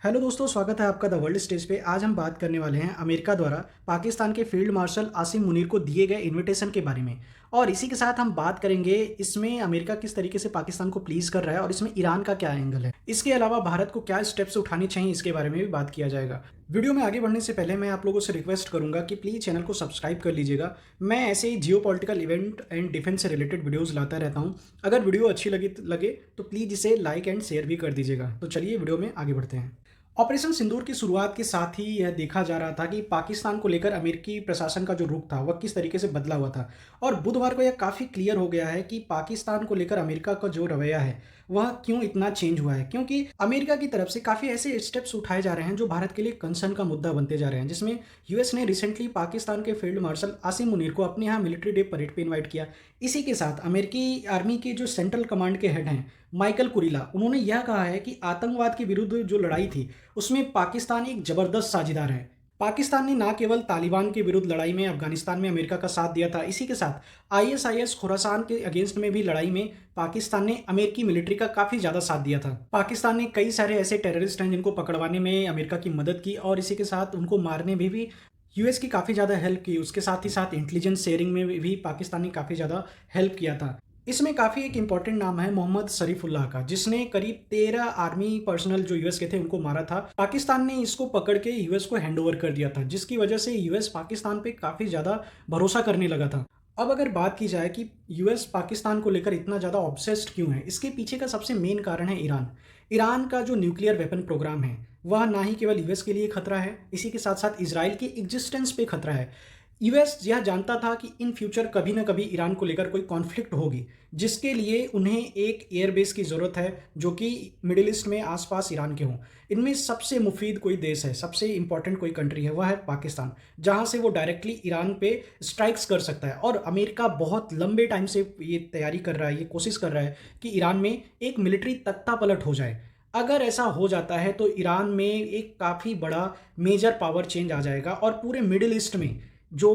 Hello दोस्तों, स्वागत है आपका द वर्ल्ड स्टेज पे। आज हम बात करने वाले हैं अमेरिका द्वारा पाकिस्तान के फील्ड मार्शल आसिम मुनीर को दिए गए इनविटेशन के बारे में। और इसी के साथ हम बात करेंगे इसमें अमेरिका किस तरीके से पाकिस्तान को प्लीज़ कर रहा है और इसमें ईरान का क्या एंगल है। इसके अलावा भारत को क्या स्टेप्स उठाने चाहिए इसके बारे में भी बात किया जाएगा। वीडियो में आगे बढ़ने से पहले मैं आप लोगों से रिक्वेस्ट करूंगा कि प्लीज़ चैनल को सब्सक्राइब कर लीजिएगा। मैं ऐसे ही geopolitical event and defence से रिलेटेड वीडियोज़ लाता रहता हूँ। अगर वीडियो अच्छी लगे तो प्लीज़ इसे लाइक एंड शेयर भी कर दीजिएगा। तो चलिए वीडियो में आगे बढ़ते हैं। ऑपरेशन सिंदूर की शुरुआत के साथ ही यह देखा जा रहा था कि पाकिस्तान को लेकर अमेरिकी प्रशासन का जो रुख था वह किस तरीके से बदला हुआ था। और बुधवार को यह काफ़ी क्लियर हो गया है कि पाकिस्तान को लेकर अमेरिका का जो रवैया है वह क्यों इतना चेंज हुआ है, क्योंकि अमेरिका की तरफ से काफ़ी ऐसे स्टेप्स उठाए जा रहे हैं जो भारत के लिए कंसर्न का मुद्दा बनते जा रहे हैं। जिसमें यूएस ने रिसेंटली पाकिस्तान के फील्ड मार्शल आसिम मुनीर को अपने यहाँ मिलिट्री डे परेड पे इन्वाइट किया। इसी के साथ अमेरिकी आर्मी के जो सेंट्रल कमांड के हेड हैं माइकल कुरिला, उन्होंने यह कहा है कि आतंकवाद के विरुद्ध जो लड़ाई थी उसमें पाकिस्तान एक जबरदस्त साझेदार है। पाकिस्तान ने न केवल तालिबान के विरुद्ध लड़ाई में अफगानिस्तान में अमेरिका का साथ दिया था, इसी के साथ आईएसआईएस खुरासान के अगेंस्ट में भी लड़ाई में पाकिस्तान ने अमेरिकी मिलिट्री का काफ़ी ज़्यादा साथ दिया था। पाकिस्तान ने कई सारे ऐसे टेररिस्ट हैं जिनको पकड़वाने में अमेरिका की मदद की और इसी के साथ उनको मारने में भी यूएस की काफ़ी ज़्यादा हेल्प की। उसके साथ ही साथ इंटेलिजेंस शेयरिंग में भी पाकिस्तान ने काफ़ी ज़्यादा हेल्प किया था। इसमें काफ़ी एक इंपॉर्टेंट नाम है मोहम्मद शरीफुल्लाह का, जिसने करीब 13 आर्मी पर्सनल जो यूएस के थे उनको मारा था। पाकिस्तान ने इसको पकड़ के यूएस को हैंडओवर कर दिया था, जिसकी वजह से यूएस पाकिस्तान पे काफ़ी ज़्यादा भरोसा करने लगा था। अब अगर बात की जाए कि यूएस पाकिस्तान को लेकर इतना ज़्यादा ऑब्सेस्ड क्यों है, इसके पीछे का सबसे मेन कारण है ईरान। ईरान का जो न्यूक्लियर वेपन प्रोग्राम है वह ना ही केवल यूएस के लिए खतरा है, इसी के साथ साथ इसराइल की एग्जिस्टेंस पे खतरा है। यूएस यह जानता था कि इन फ्यूचर कभी ना कभी ईरान को लेकर कोई कॉन्फ्लिक्ट होगी, जिसके लिए उन्हें एक एयरबेस की ज़रूरत है जो कि मिडिल ईस्ट में आसपास ईरान के हों। इनमें सबसे मुफीद कोई देश है, सबसे इंपॉर्टेंट कोई कंट्री है, वह है पाकिस्तान, जहां से वो डायरेक्टली ईरान पे स्ट्राइक्स कर सकता है। और अमेरिका बहुत लंबे टाइम से ये तैयारी कर रहा है, ये कोशिश कर रहा है कि ईरान में एक मिलिट्री तख्ता पलट हो जाए। अगर ऐसा हो जाता है तो ईरान में एक काफ़ी बड़ा मेजर पावर चेंज आ जाएगा और पूरे मिडिल ईस्ट में जो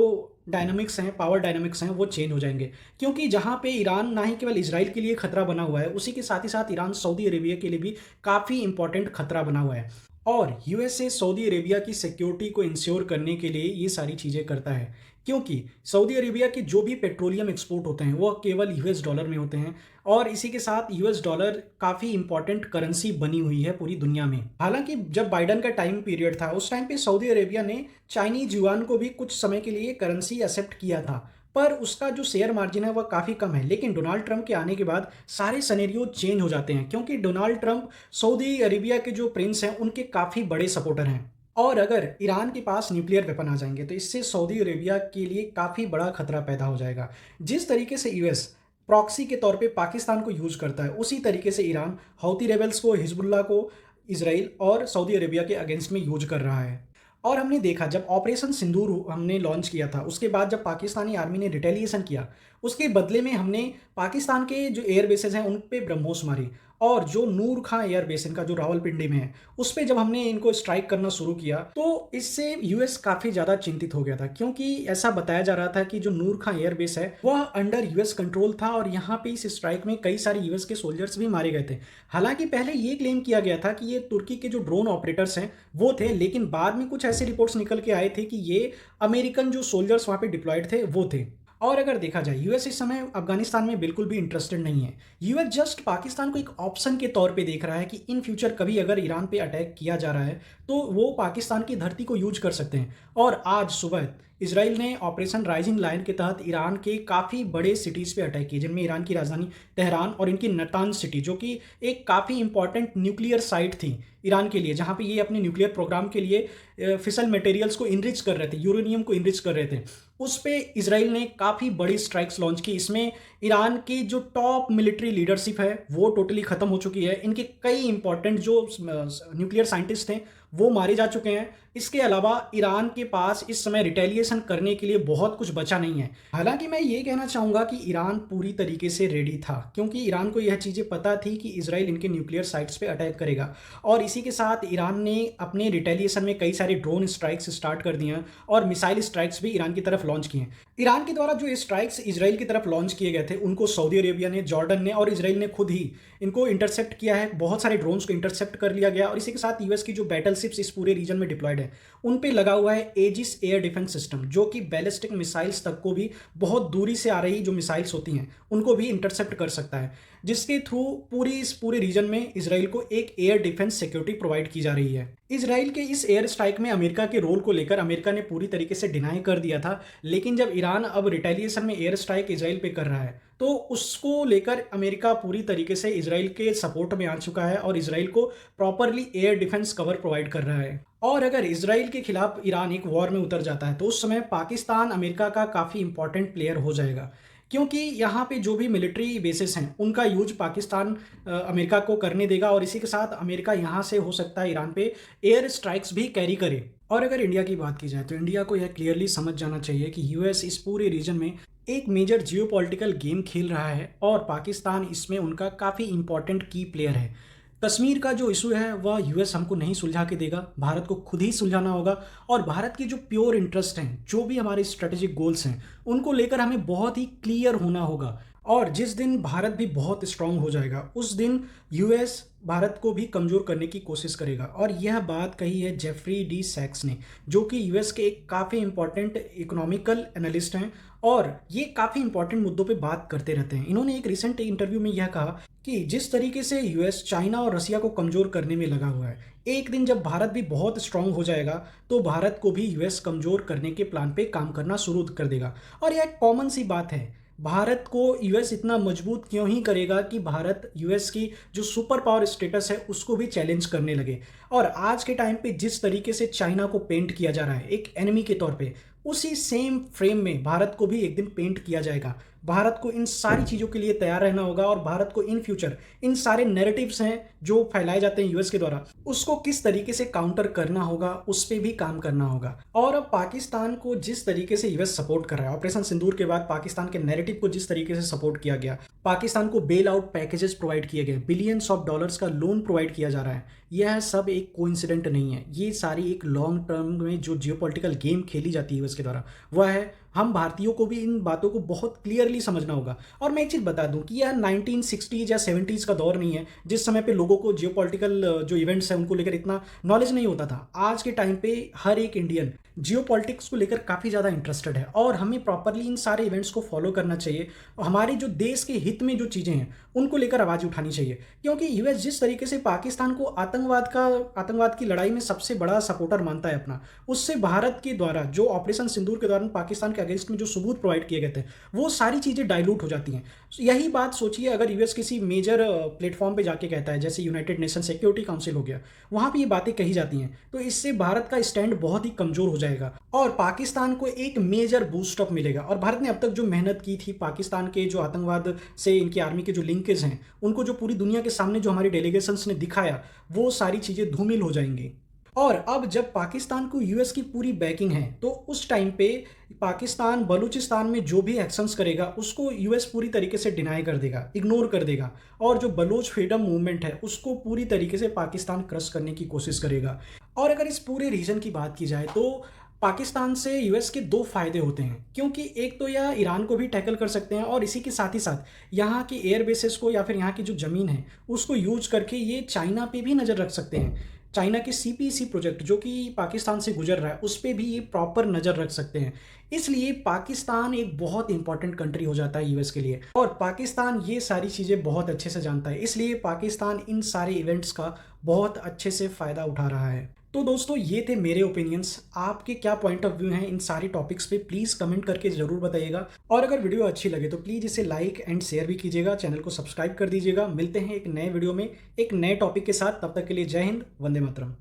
डायनामिक्स हैं, पावर डायनामिक्स हैं, वो चेंज हो जाएंगे। क्योंकि जहाँ पे ईरान ना ही केवल इजराइल के लिए खतरा बना हुआ है, उसी के साथ ही साथ ईरान सऊदी अरेबिया के लिए भी काफ़ी इंपॉर्टेंट खतरा बना हुआ है। और यूएसए सऊदी अरेबिया की सिक्योरिटी को इंश्योर करने के लिए ये सारी चीज़ें करता है, क्योंकि सऊदी अरेबिया के जो भी पेट्रोलियम एक्सपोर्ट होते हैं वो केवल यूएस डॉलर में होते हैं। और इसी के साथ यूएस डॉलर काफ़ी इंपॉर्टेंट करेंसी बनी हुई है पूरी दुनिया में। हालांकि जब बाइडन का टाइम पीरियड था उस टाइम पे सऊदी अरेबिया ने चाइनीज युआन को भी कुछ समय के लिए करेंसी एक्सेप्ट किया था, पर उसका जो शेयर मार्जिन है वह काफ़ी कम है। लेकिन डोनाल्ड ट्रंप के आने के बाद सारे सिनेरियो चेंज हो जाते हैं, क्योंकि डोनाल्ड ट्रंप सऊदी अरेबिया के जो प्रिंस हैं उनके काफ़ी बड़े सपोर्टर हैं। और अगर ईरान के पास न्यूक्लियर वेपन आ जाएंगे तो इससे सऊदी अरेबिया के लिए काफ़ी बड़ा खतरा पैदा हो जाएगा। जिस तरीके से यूएस प्रॉक्सी के तौर पे पाकिस्तान को यूज करता है, उसी तरीके से ईरान हौती रेबल्स को, हिजबुल्लाह को इसराइल और सऊदी अरेबिया के अगेंस्ट में यूज कर रहा है। और हमने देखा जब ऑपरेशन सिंदूर हमने लॉन्च किया था, उसके बाद जब पाकिस्तानी आर्मी ने रिटेलिएशन किया, उसके बदले में हमने पाकिस्तान के जो एयर बेसेस हैं उन पे ब्रह्मोस मारी। और जो नूर खां एयर बेस इनका जो रावलपिंडी में है, उस पे जब हमने इनको स्ट्राइक करना शुरू किया तो इससे यूएस काफ़ी ज़्यादा चिंतित हो गया था, क्योंकि ऐसा बताया जा रहा था कि जो नूर खां एयर बेस है वह अंडर यूएस कंट्रोल था और यहाँ पे इस स्ट्राइक में कई सारे यूएस के सोल्जर्स भी मारे गए थे। हालांकि पहले ये क्लेम किया गया था कि ये तुर्की के जो ड्रोन ऑपरेटर्स हैं वो थे, लेकिन बाद में कुछ ऐसे रिपोर्ट्स निकल के आए थे कि ये अमेरिकन जो सोल्जर्स वहाँ पे डिप्लॉयड थे वो थे। और अगर देखा जाए यूएस इस समय अफगानिस्तान में बिल्कुल भी इंटरेस्टेड नहीं है। यूएस जस्ट पाकिस्तान को एक ऑप्शन के तौर पे देख रहा है कि इन फ्यूचर कभी अगर ईरान पे अटैक किया जा रहा है तो वो पाकिस्तान की धरती को यूज कर सकते हैं। और आज सुबह इसराइल ने ऑपरेशन राइजिंग लायन के तहत ईरान के काफ़ी बड़े सिटीज़ पे अटैक किए, जिनमें ईरान की राजधानी तेहरान और इनकी नतांज सिटी, जो कि एक काफ़ी इंपॉर्टेंट न्यूक्लियर साइट थी ईरान के लिए, जहाँ पे ये अपने न्यूक्लियर प्रोग्राम के लिए फिसल मटेरियल्स को इनरिच कर रहे थे, यूरेनियम को इनरिच कर रहे थे। उस पे इसराइल ने काफ़ी बड़ी स्ट्राइक्स लॉन्च की। इसमें ईरान की जो टॉप मिलिट्री लीडरशिप है वो टोटली ख़त्म हो चुकी है। इनके कई इंपॉर्टेंट जो न्यूक्लियर साइंटिस्ट थे वो मारे जा चुके हैं। इसके अलावा ईरान के पास इस समय रिटेलिएशन करने के लिए बहुत कुछ बचा नहीं है। हालांकि मैं ये कहना चाहूँगा कि ईरान पूरी तरीके से रेडी था, क्योंकि ईरान को यह चीज़ें पता थी कि इजराइल इनके न्यूक्लियर साइट्स पे अटैक करेगा। और इसी के साथ ईरान ने अपने रिटेलिएशन में कई सारे ड्रोन स्ट्राइक्स स्टार्ट कर दिए हैं और मिसाइल स्ट्राइक्स भी ईरान की तरफ लॉन्च किए हैं। ईरान के द्वारा जो स्ट्राइक्स इजराइल की तरफ लॉन्च किए गए थे, उनको सऊदी अरेबिया ने, जॉर्डन ने और इजराइल ने खुद ही इनको इंटरसेप्ट किया है। बहुत सारे ड्रोन्स को इंटरसेप्ट कर लिया गया और इसी के साथ यूएस की जो बैटलशिप्स इस पूरे रीजन में डिप्लॉयड है, उन पे लगा हुआ है एजिस एयर डिफेंस सिस्टम, जो कि बैलिस्टिक मिसाइल्स तक को भी, बहुत दूरी से आ रही जो मिसाइल्स होती हैं उनको भी इंटरसेप्ट कर सकता है, जिसके थ्रू इस पूरे रीजन में इसराइल को एक एयर डिफेंस सिक्योरिटी प्रोवाइड की जा रही है। इसराइल के इस एयर स्ट्राइक में अमेरिका के रोल को लेकर अमेरिका ने पूरी तरीके से डिनाई कर दिया था, लेकिन जब ईरान अब रिटेलिएशन में एयर स्ट्राइक इसराइल पे कर रहा है, तो उसको लेकर अमेरिका पूरी तरीके से इसराइल के सपोर्ट में आ चुका है और इसराइल को properly air defence cover provide कर रहा है। और अगर इसराइल के खिलाफ ईरान एक वॉर में उतर जाता है, तो उस समय पाकिस्तान अमेरिका का काफ़ी इंपॉर्टेंट प्लेयर हो जाएगा, क्योंकि यहाँ पे जो भी मिलिट्री बेसिस हैं उनका यूज पाकिस्तान अमेरिका को करने देगा और इसी के साथ अमेरिका यहाँ से हो सकता है ईरान पे एयर स्ट्राइक्स भी कैरी करे। और अगर इंडिया की बात की जाए, तो इंडिया को यह क्लियरली समझ जाना चाहिए कि यूएस इस पूरे रीजन में एक मेजर जियोपॉलिटिकल गेम खेल रहा है और पाकिस्तान इसमें उनका काफ़ी इंपॉर्टेंट की प्लेयर है। कश्मीर का जो इशू है वह यूएस हमको नहीं सुलझा के देगा, भारत को खुद ही सुलझाना होगा। और भारत की जो प्योर इंटरेस्ट हैं, जो भी हमारे स्ट्रेटेजिक गोल्स हैं, उनको लेकर हमें बहुत ही क्लियर होना होगा। और जिस दिन भारत भी बहुत स्ट्रांग हो जाएगा, उस दिन यूएस भारत को भी कमज़ोर करने की कोशिश करेगा। और यह बात कही है जेफरी डी सैक्स ने, जो कि यूएस के एक काफ़ी इंपॉर्टेंट इकोनॉमिकल एनालिस्ट हैं और ये काफ़ी इंपॉर्टेंट मुद्दों पे बात करते रहते हैं। इन्होंने एक रिसेंट इंटरव्यू में यह कहा कि जिस तरीके से यूएस चाइना और रसिया को कमज़ोर करने में लगा हुआ है, एक दिन जब भारत भी बहुत स्ट्रांग हो जाएगा, तो भारत को भी यूएस कमज़ोर करने के प्लान पे काम करना शुरू कर देगा। और यह एक कॉमन सी बात है, भारत को यूएस इतना मजबूत क्यों ही करेगा कि भारत यूएस की जो सुपर पावर स्टेटस है उसको भी चैलेंज करने लगे। और आज के टाइम पे जिस तरीके से चाइना को पेंट किया जा रहा है एक एनिमी के तौर पे, उसी सेम फ्रेम में भारत को भी एक दिन पेंट किया जाएगा। भारत को इन सारी चीज़ों के लिए तैयार रहना होगा और भारत को इन फ्यूचर इन सारे नैरेटिव्स हैं जो फैलाए जाते हैं यूएस के द्वारा, उसको किस तरीके से काउंटर करना होगा, उस पर भी काम करना होगा। और अब पाकिस्तान को जिस तरीके से यूएस सपोर्ट कर रहा है, ऑपरेशन सिंदूर के बाद पाकिस्तान के नैरेटिव को जिस तरीके से सपोर्ट किया गया, पाकिस्तान को बेल आउट पैकेजेस प्रोवाइड किए गए, बिलियंस ऑफ डॉलर्स का लोन प्रोवाइड किया जा रहा है, यह सब एक कोइंसिडेंट नहीं है। ये सारी एक लॉन्ग टर्म में जो जियोपॉलिटिकल गेम खेली जाती है उसके द्वारा, वह है हम भारतीयों को भी इन बातों को बहुत क्लियरली समझना होगा। और मैं एक चीज़ बता दूं कि यह 1960s या 70s का दौर नहीं है, जिस समय पे लोगों को जियोपॉलिटिकल जो इवेंट्स हैं उनको लेकर इतना नॉलेज नहीं होता था। आज के टाइम पे हर एक इंडियन जियोपॉलिटिक्स को लेकर काफ़ी ज़्यादा इंटरेस्टेड है और हमें प्रॉपरली इन सारे इवेंट्स को फॉलो करना चाहिए। हमारे जो देश के हित में जो चीज़ें हैं उनको लेकर आवाज़ उठानी चाहिए, क्योंकि यूएस जिस तरीके से पाकिस्तान को आतंकवाद की लड़ाई में सबसे बड़ा सपोर्टर मानता है अपना, उससे भारत के द्वारा जो ऑपरेशन सिंदूर के दौरान पाकिस्तान के अगेंस्ट में जो सबूत प्रोवाइड किए गए थे, वो सारी चीज़ें डाइल्यूट हो जाती हैं। यही बात सोचिए अगर यूएस किसी मेजर प्लेटफॉर्म पे जाके कहता है, जैसे यूनाइटेड नेशन सिक्योरिटी काउंसिल हो गया, वहाँ पे ये बातें कही जाती हैं, तो इससे भारत का स्टैंड बहुत ही कमज़ोर हो जाएगा और पाकिस्तान को एक मेजर बूस्ट अप मिलेगा। और भारत ने अब तक जो मेहनत की थी, पाकिस्तान के जो आतंकवाद से इनकी आर्मी के जो लिंकेज हैं, उनको जो पूरी दुनिया के सामने जो हमारी डेलीगेशंस ने दिखाया, वो सारी चीज़ें धूमिल हो जाएंगी। और अब जब पाकिस्तान को यूएस की पूरी बैकिंग है, तो उस टाइम पे पाकिस्तान बलूचिस्तान में जो भी एक्शंस करेगा उसको यूएस पूरी तरीके से डिनाई कर देगा, इग्नोर कर देगा। और जो बलूच फ्रीडम मूवमेंट है उसको पूरी तरीके से पाकिस्तान क्रश करने की कोशिश करेगा। और अगर इस पूरे रीजन की बात की जाए, तो पाकिस्तान से यूएस के दो फायदे होते हैं, क्योंकि एक तो यह ईरान को भी टैकल कर सकते हैं और इसी के साथ ही साथ यहाँ की एयर बेसेस को या फिर यहाँ की जो ज़मीन है उसको यूज करके ये चाइना पे भी नज़र रख सकते हैं। चाइना के सीपीसी प्रोजेक्ट जो कि पाकिस्तान से गुजर रहा है, उस पर भी ये प्रॉपर नज़र रख सकते हैं। इसलिए पाकिस्तान एक बहुत इंपॉर्टेंट कंट्री हो जाता है यूएस के लिए, और पाकिस्तान ये सारी चीज़ें बहुत अच्छे से जानता है। इसलिए पाकिस्तान इन सारे इवेंट्स का बहुत अच्छे से फ़ायदा उठा रहा है। तो दोस्तों, ये थे मेरे ओपिनियंस। आपके क्या पॉइंट ऑफ व्यू हैं इन सारी टॉपिक्स पे, प्लीज़ कमेंट करके ज़रूर बताइएगा। और अगर वीडियो अच्छी लगे तो प्लीज़ इसे लाइक एंड शेयर भी कीजिएगा, चैनल को सब्सक्राइब कर दीजिएगा। मिलते हैं एक नए वीडियो में एक नए टॉपिक के साथ, तब तक के लिए जय हिंद, वंदे मातरम।